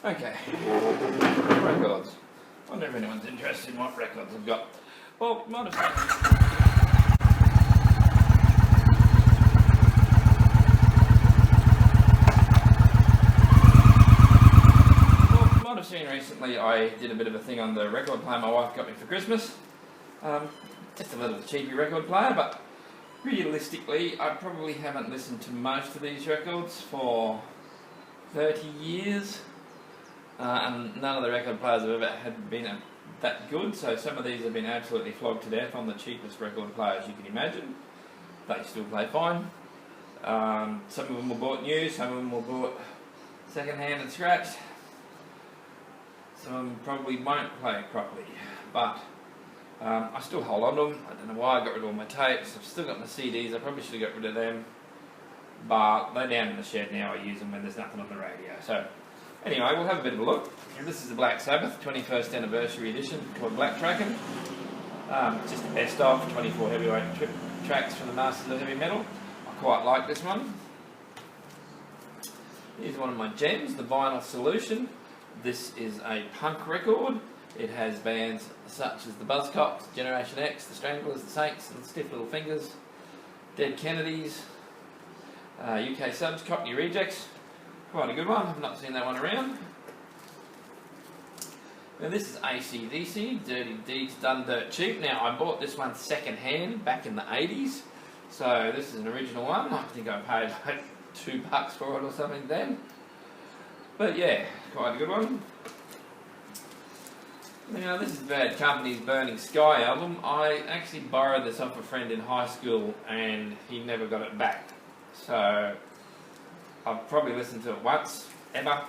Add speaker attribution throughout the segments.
Speaker 1: Okay, records. I wonder if anyone's interested in what records I've got. Well, might have seen recently I did a bit of a thing on the record player my wife got me for Christmas. Just a little cheapy record player, but realistically I probably haven't listened to most of these records for 30 years. And none of the record players I've ever had been that good, so some of these have been absolutely flogged to death on the cheapest record players you can imagine. They still play fine. Some of them were bought new, some of them were bought second hand and scratched. Some of them probably won't play properly, but I still hold on to them. I don't know why I got rid of all my tapes. I've still got my CDs, I probably should have got rid of them, but they're down in the shed now. I use them when there's nothing on the radio. So anyway, we'll have a bit of a look. This is the Black Sabbath 21st anniversary edition called Black Trackin'. Just the best of 24 heavyweight tracks from the Masters of Heavy Metal. I quite like this one. Here's one of my gems, the Vinyl Solution. This is a punk record. It has bands such as the Buzzcocks, Generation X, the Stranglers, the Saints, and the Stiff Little Fingers, Dead Kennedys, UK Subs, Cockney Rejects. Quite a good one, I've not seen that one around. Now this is ACDC, Dirty Deeds Done Dirt Cheap. Now I bought this one second hand back in the 80s, so this is an original one. I think I paid like $2 for it or something then. But yeah, quite a good one. Now this is Bad Company's Burning Sky album. I actually borrowed this off a friend in high school and he never got it back. So I've probably listened to it once, ever.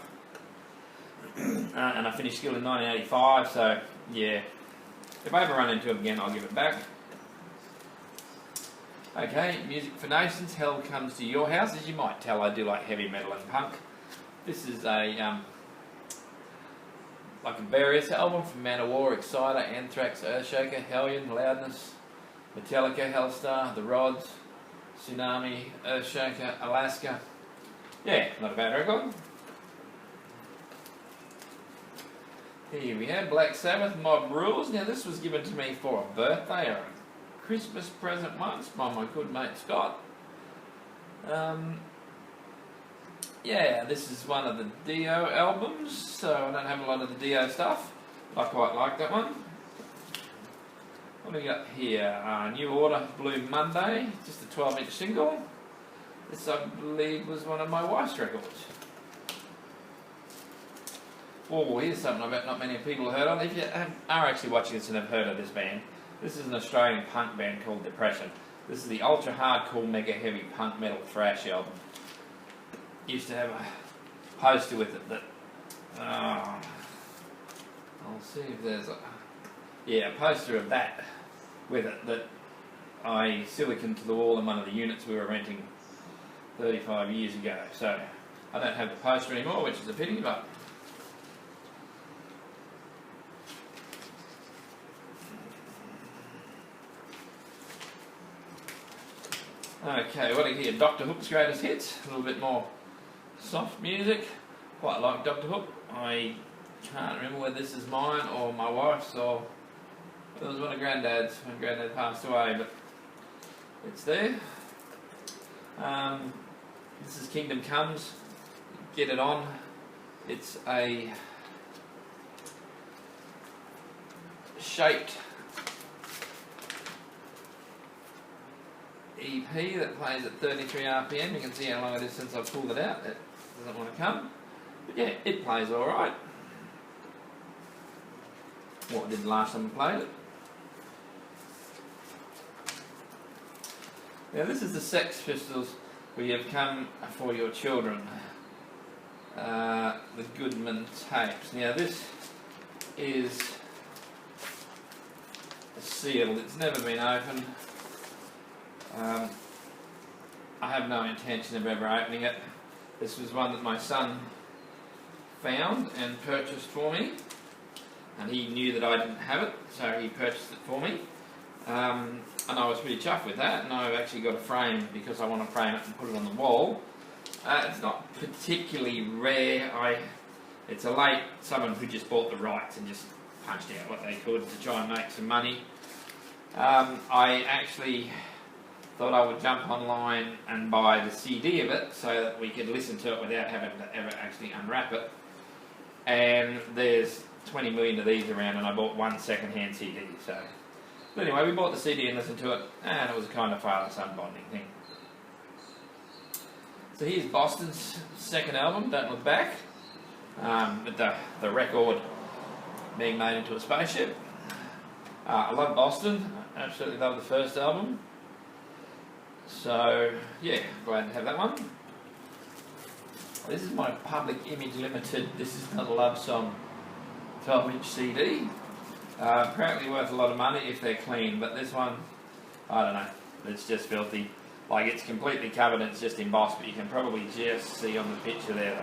Speaker 1: And I finished school in 1985, so yeah. If I ever run into it again, I'll give it back. Okay, Music for Nations, Hell Comes to Your House. As you might tell, I do like heavy metal and punk. This is a like a various album from Man of War, Exciter, Anthrax, Earthshaker, Hellion, Loudness, Metallica, Hellstar, The Rods, Tsunami, Earthshaker, Alaska. Yeah, not a bad record. Here we have Black Sabbath, Mob Rules. Now this was given to me for a birthday or a Christmas present once by my good mate Scott. Yeah, this is one of the Dio albums, so I don't have a lot of the Dio stuff. I quite like that one. What do we got here? New Order, Blue Monday, just a 12-inch single. This, I believe, was one of my wife's records. Oh, here's something I bet not many people have heard of. If you are actually watching this and have heard of this band, this is an Australian punk band called Depression. This is the ultra hardcore, mega heavy punk metal thrash album. Used to have a poster with it that I'll see if there's a poster of that with it that I siliconed to the wall in one of the units we were renting 35 years ago. So I don't have the poster anymore, which is a pity, but okay, what do you hear? Dr. Hook's Greatest Hits, a little bit more soft music. Quite like Dr. Hook. I can't remember whether this is mine or my wife's, or it was one of Granddad's when Granddad passed away, but it's there. This is Kingdom Comes, Get It On. It's a shaped EP that plays at 33 RPM. You can see how long it is since I pulled it out. It doesn't want to come. But yeah, it plays alright. What did the last time I played it? Now this is the Sex Pistols, We Have Come For Your Children. The Goodman tapes. Now this is sealed. It's never been opened. I have no intention of ever opening it. This was one that my son found and purchased for me, and he knew that I didn't have it, so he purchased it for me. And I was pretty chuffed with that, and I've actually got a frame because I want to frame it and put it on the wall. It's not particularly rare. I It's someone who just bought the rights and just punched out what they could to try and make some money. I actually thought I would jump online and buy the CD of it so that we could listen to it without having to ever actually unwrap it. And there's 20 million of these around, and I bought one second-hand CD. So, but anyway, we bought the CD and listened to it, and it was a kind of father-son bonding thing. So here's Boston's second album, Don't Look Back, with the record being made into a spaceship. I love Boston, I absolutely love the first album. So, yeah, glad to have that one. This is my Public Image Limited, This Is Not a Love Song 12-inch CD. Apparently worth a lot of money if they're clean, but this one, I don't know, it's just filthy. Like, it's completely covered and it's just embossed, but you can probably just see on the picture there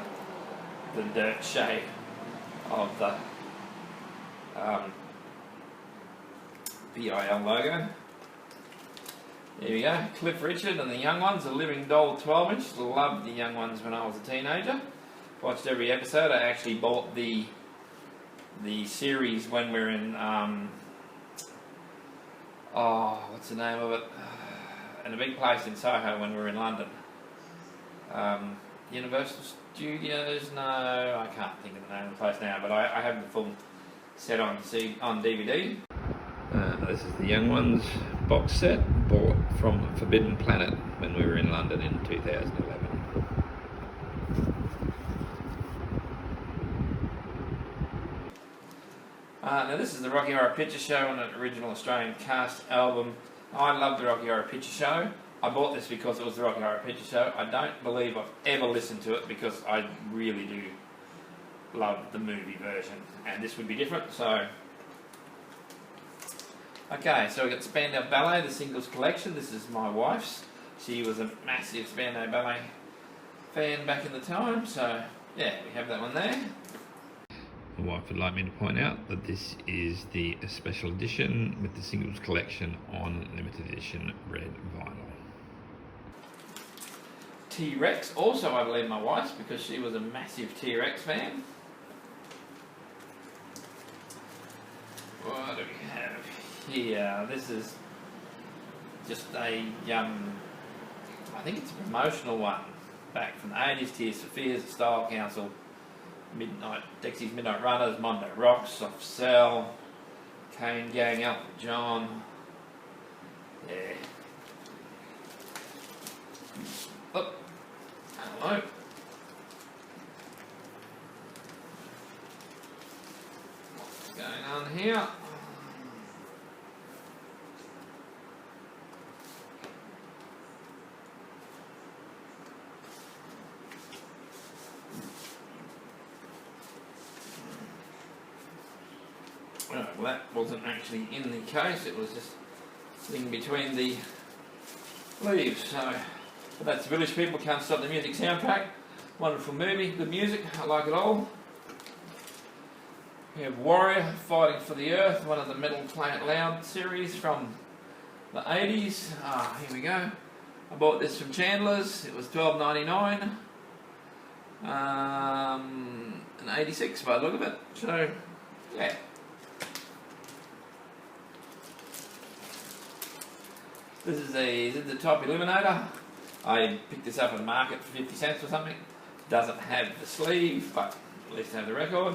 Speaker 1: the dirt shade of the PIL logo. There we go, Cliff Richard and the Young Ones, a Living Doll 12-inch. Loved the Young Ones when I was a teenager. Watched every episode. I actually bought the series when we were in, what's the name of it? In a big place in Soho when we were in London. Universal Studios? No, I can't think of the name of the place now, but I have the full set on DVD. This is the Young Ones box set, bought from Forbidden Planet when we were in London in 2011. Now this is the Rocky Horror Picture Show on an original Australian cast album. I love the Rocky Horror Picture Show. I bought this because it was the Rocky Horror Picture Show. I don't believe I've ever listened to it because I really do love the movie version, and this would be different, so... Okay, so we've got Spandau Ballet, the singles collection. This is my wife's. She was a massive Spandau Ballet fan back in the time, so yeah, we have that one there. My wife would like me to point out that this is the special edition with the singles collection on limited edition red vinyl. T-Rex, also I believe my wife's because she was a massive T-Rex fan. What do we have here? This is just a, I think it's a promotional one back from the 80s. Tears for Fears, the Style Council, Dexy's Midnight Runners, Mondo Rocks, Soft Cell, Kane Gang, Elton John. Yeah. Oh, hello. What's going on here? Well, that wasn't actually in the case, it was just sitting between the leaves. So, but that's Village People, Can't Stop the Music soundtrack. Wonderful movie, good music, I like it all. We have Warrior, Fighting for the Earth, one of the Metal Play It Loud series from the 80s. Here we go. I bought this from Chandler's, it was $12.99. An 86 by the look of it, so yeah. This is the Type Eliminator. I picked this up at the market for 50 cents or something. Doesn't have the sleeve, but at least have the record.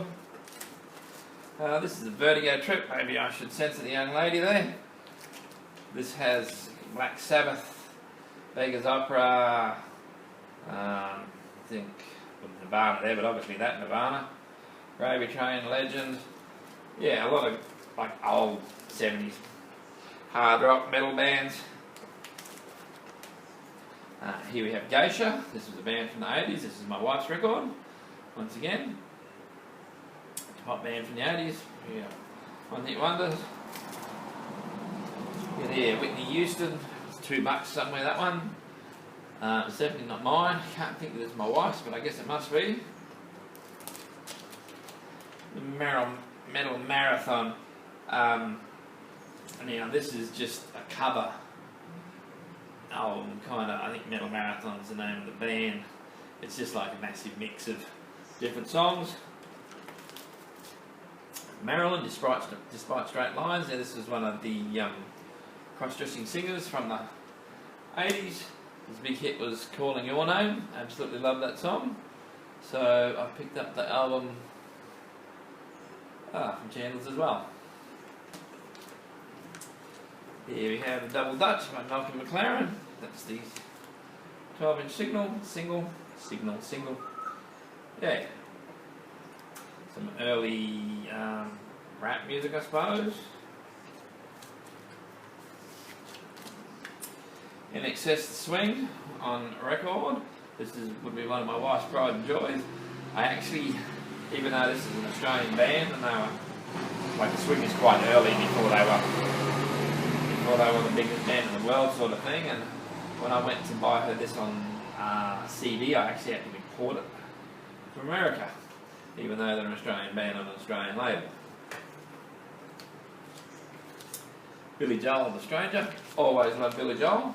Speaker 1: This is a Vertigo Trip. Maybe I should censor the young lady there. This has Black Sabbath, Vegas Opera, I think Nirvana there, but obviously that Nirvana. Gravy Train, Legend. Yeah, a lot of like old 70s hard rock metal bands. Here we have Geisha. This is a band from the 80s. This is my wife's record. Once again, top band from the 80s. Yeah, One Hit Wonders. Yeah, there, Whitney Houston. It's $2 somewhere, that one. It's definitely not mine. Can't think that it's my wife's, but I guess it must be. The Metal Marathon. Now this is just a cover. I think Metal Marathon is the name of the band. It's just like a massive mix of different songs. Maryland, despite straight lines. Now this was one of the cross-dressing singers from the 80s. His big hit was Calling Your Name. Absolutely love that song. So I picked up the album from Chandler's as well. Here we have the Double Dutch by Malcolm McLaren. That's the 12-inch single. Yeah. Some early rap music, I suppose. In Excess Swing on record. This would be one of my wife's pride and joys. I actually, even though this is an Australian band, and they were, like, the swing is quite early before they were the biggest band in the world, sort of thing. And when I went to buy her this on CD, I actually had to import it from America, even though they're an Australian band on an Australian label. Billy Joel, The Stranger. Always loved Billy Joel.